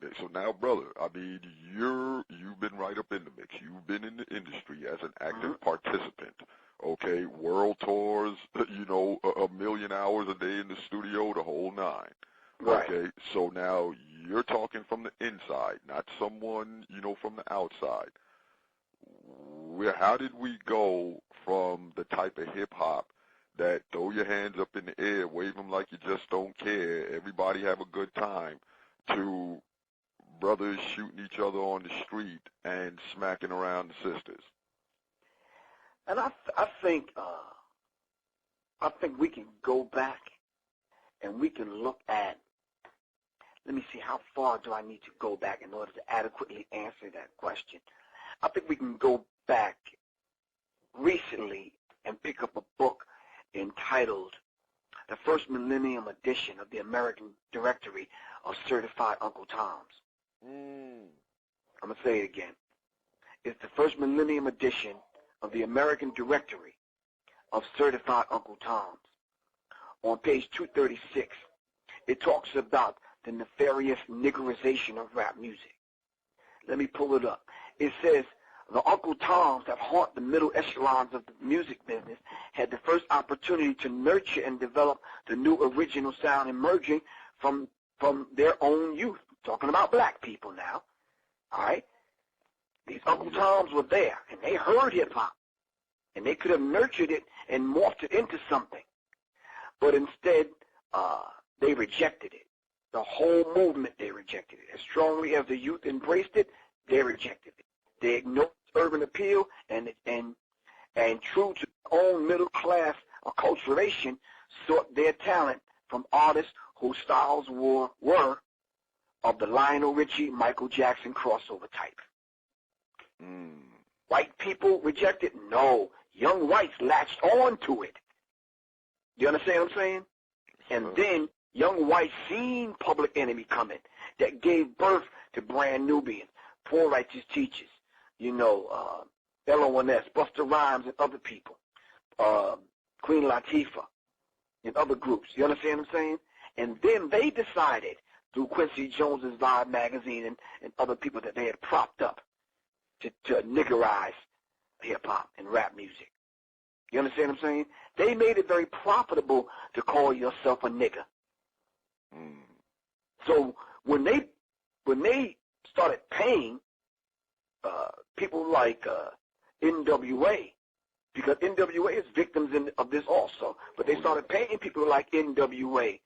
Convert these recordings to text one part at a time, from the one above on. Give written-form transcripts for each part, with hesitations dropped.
Okay, so now, brother, I mean, you've been right up in the mix. You've been in the industry as an active participant. Okay, world tours, a million hours a day in the studio, the whole nine. Right. Okay, so now you're talking from the inside, not someone, from the outside. How did we go from the type of hip-hop that throw your hands up in the air, wave them like you just don't care, everybody have a good time, to brothers shooting each other on the street and smacking around the sisters? And I think we can go back and we can look at, let me see, how far do I need to go back in order to adequately answer that question? I think we can go back recently and pick up a book entitled The First Millennium Edition of the American Directory of Certified Uncle Toms. I'm going to say it again. It's the First Millennium Edition of the American Directory of Certified Uncle Toms. On page 236, it talks about the nefarious niggerization of rap music. Let me pull it up. It says, the Uncle Toms that haunt the middle echelons of the music business had the first opportunity to nurture and develop the new original sound emerging from their own youth. Talking about black people now. All right? These Uncle Toms were there, and they heard hip-hop, and they could have nurtured it and morphed it into something. But instead, they rejected it. The whole movement, they rejected it. As strongly as the youth embraced it, they rejected it. They ignored urban appeal and true to their own middle-class acculturation, sought their talent from artists whose styles were of the Lionel Richie, Michael Jackson crossover type. White people rejected? No. Young whites latched on to it. Do you understand what I'm saying? And then young whites seen Public Enemy coming that gave birth to Brand Nubians, Poor Righteous Teachers, LONS, Busta Rhymes and other people, Queen Latifah and other groups. You understand what I'm saying? And then they decided through Quincy Jones's Vibe magazine and other people that they had propped up to niggerize hip-hop and rap music. You understand what I'm saying? They made it very profitable to call yourself a nigger. So when they started paying people like NWA, because NWA is victims of this also, but they started paying people like NWA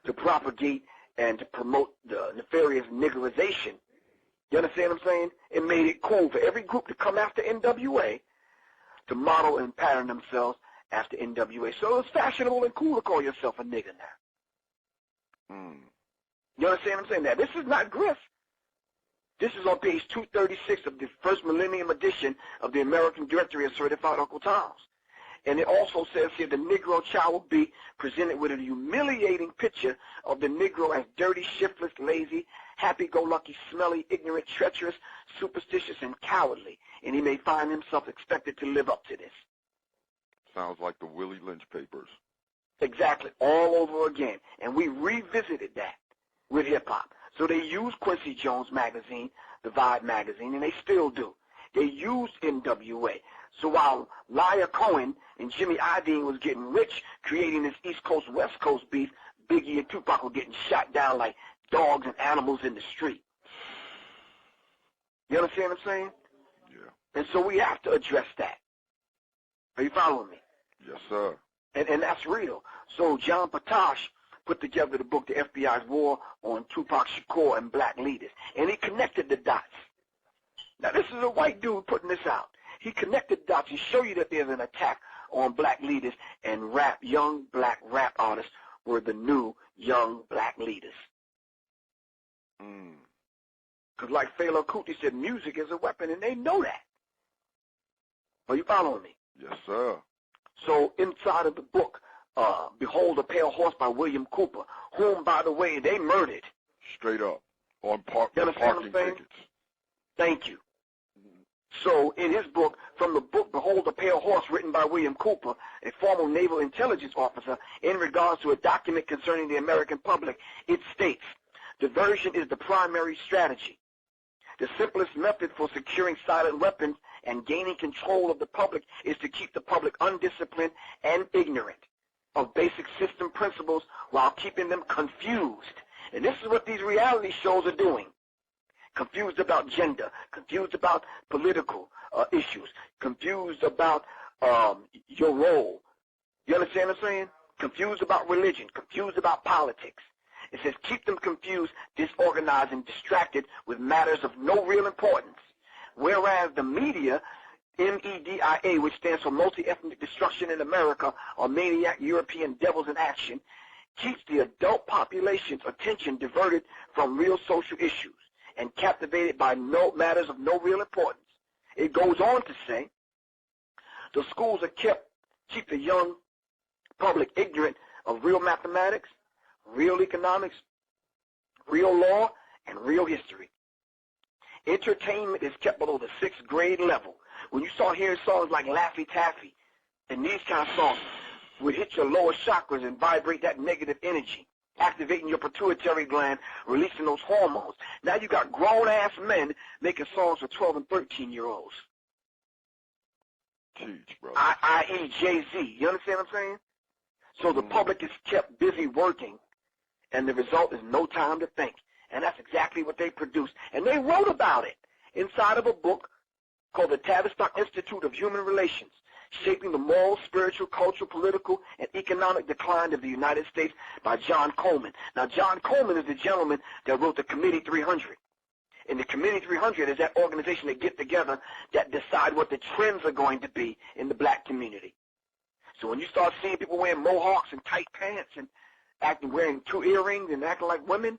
to propagate and to promote the nefarious niggerization. You understand what I'm saying? It made it cool for every group to come after NWA to model and pattern themselves after NWA. So it's fashionable and cool to call yourself a nigger now. You understand what I'm saying? Now, this is not Griff. This is on page 236 of the First Millennium Edition of the American Directory of Certified Uncle Toms. And it also says here, the Negro child will be presented with a humiliating picture of the Negro as dirty, shiftless, lazy, happy-go-lucky, smelly, ignorant, treacherous, superstitious, and cowardly. And he may find himself expected to live up to this. Sounds like the Willie Lynch papers. Exactly, all over again. And we revisited that with hip-hop. So they used Quincy Jones magazine, the Vibe magazine, and they still do. They used NWA. So while Liar Cohen and Jimmy Iovine was getting rich, creating this East Coast, West Coast beef, Biggie and Tupac were getting shot down like dogs and animals in the street. You understand what I'm saying? Yeah. And so we have to address that. Are you following me? Yes, sir. And that's real. So John Patosh put together the book, The FBI's War on Tupac Shakur and Black Leaders, and he connected the dots. Now, this is a white dude putting this out. He connected the dots and show you that there's an attack on black leaders, and young black rap artists were the new young black leaders. Because like Fela Kuti said, music is a weapon, and they know that. Are you following me? Yes, sir. So inside of the book, Behold a Pale Horse by William Cooper, whom, by the way, they murdered. Straight up. On parking tickets. Thank you. So in his book, from the book Behold a Pale Horse, written by William Cooper, a former naval intelligence officer, in regards to a document concerning the American public, it states, Diversion is the primary strategy. The simplest method for securing silent weapons and gaining control of the public is to keep the public undisciplined and ignorant of basic system principles while keeping them confused. And this is what these reality shows are doing. Confused about gender, confused about political issues, confused about your role. You understand what I'm saying? Confused about religion, confused about politics. It says keep them confused, disorganized, and distracted with matters of no real importance. Whereas the media, MEDIA, which stands for Multi-Ethnic Destruction in America, or Maniac European Devils in Action, keeps the adult population's attention diverted from real social issues and captivated by matters of no real importance. It goes on to say, the schools are keep the young public ignorant of real mathematics, real economics, real law, and real history. Entertainment is kept below the 6th grade level. When you start hearing songs like Laffy Taffy and these kind of songs would hit your lower chakras and vibrate that negative energy, activating your pituitary gland, releasing those hormones. Now you got grown-ass men making songs for 12 and 13-year-olds. Teach, bro. I.e. Jay-Z. You understand what I'm saying? So the public is kept busy working, and the result is no time to think. And that's exactly what they produced. And they wrote about it inside of a book called the Tavistock Institute of Human Relations, Shaping the Moral, Spiritual, Cultural, Political, and Economic Decline of the United States by John Coleman. Now, John Coleman is the gentleman that wrote the Committee 300. And the Committee 300 is that organization that get together that decide what the trends are going to be in the black community. So when you start seeing people wearing mohawks and tight pants and wearing 2 earrings and acting like women,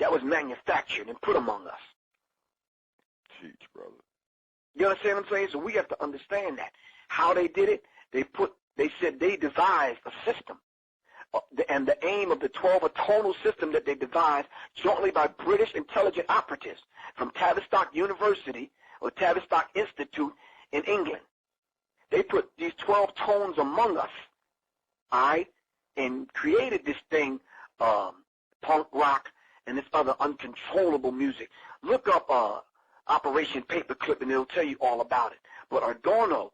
that was manufactured and put among us. Teach, brother. You understand what I'm saying? So we have to understand that. How they did it, they said they devised a system. And the aim of the 12 tonal system that they devised jointly by British intelligence operatives from Tavistock University or Tavistock Institute in England. They put these 12 tones among us, all right, and created this thing, punk rock and this other uncontrollable music. Look up Operation Paperclip and it'll tell you all about it. But Adorno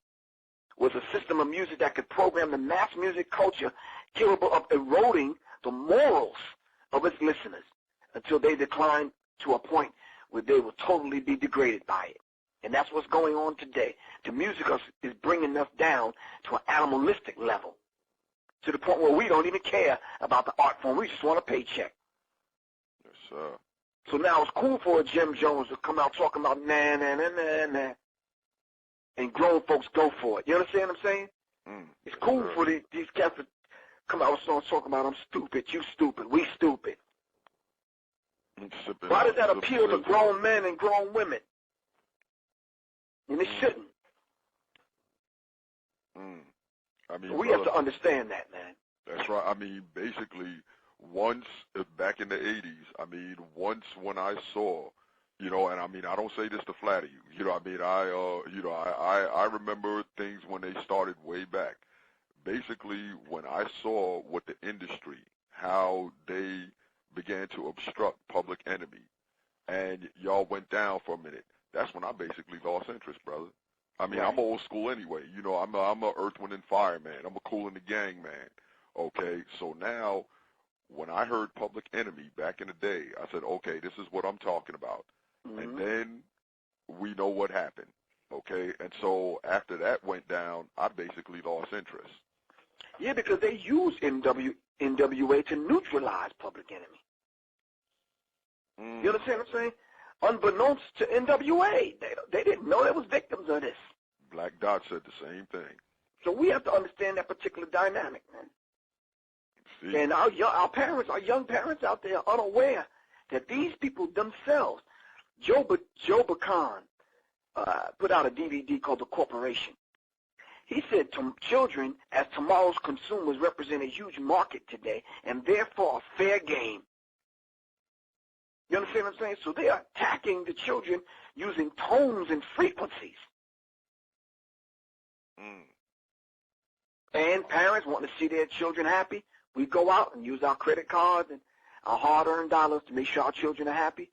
was a system of music that could program the mass music culture capable of eroding the morals of its listeners until they decline to a point where they will totally be degraded by it. And that's what's going on today. The music is bringing us down to an animalistic level, to the point where we don't even care about the art form. We just want a paycheck. Yes, sir. So now it's cool for a Jim Jones to come out talking about nah, nah, nah, nah, nah, and grown folks go for it. You understand what I'm saying? It's cool for these cats to come out with songs talking about I'm stupid, you stupid, we stupid. Why does that appeal to grown men and grown women? And it shouldn't. I mean, we have to understand that, man. That's right. I mean, basically, once back in the 80s, I mean, once when I saw, you know, and I mean, I don't say this to flatter you, you know, I mean, I remember things when they started way back. Basically, when I saw what the industry, how they began to obstruct Public Enemy, and y'all went down for a minute, that's when I basically lost interest, brother. I mean, I'm old school anyway. You know, I'm a Earth, Wind, and Fire man. I'm a Kool and the Gang man. Okay, so now when I heard Public Enemy back in the day, I said, okay, this is what I'm talking about. And then we know what happened. Okay, and so after that went down, I basically lost interest. Yeah, because they use NWA to neutralize Public Enemy. You understand what I'm saying? Unbeknownst to NWA, they didn't know they was victims of this. Black Dot said the same thing. So we have to understand that particular dynamic, man. See? And our young parents out there are unaware that these people themselves, Joe Bacan put out a DVD called The Corporation. He said children as tomorrow's consumers represent a huge market today and therefore a fair game. You understand what I'm saying? So they are attacking the children using tones and frequencies. And parents want to see their children happy. We go out and use our credit cards and our hard-earned dollars to make sure our children are happy,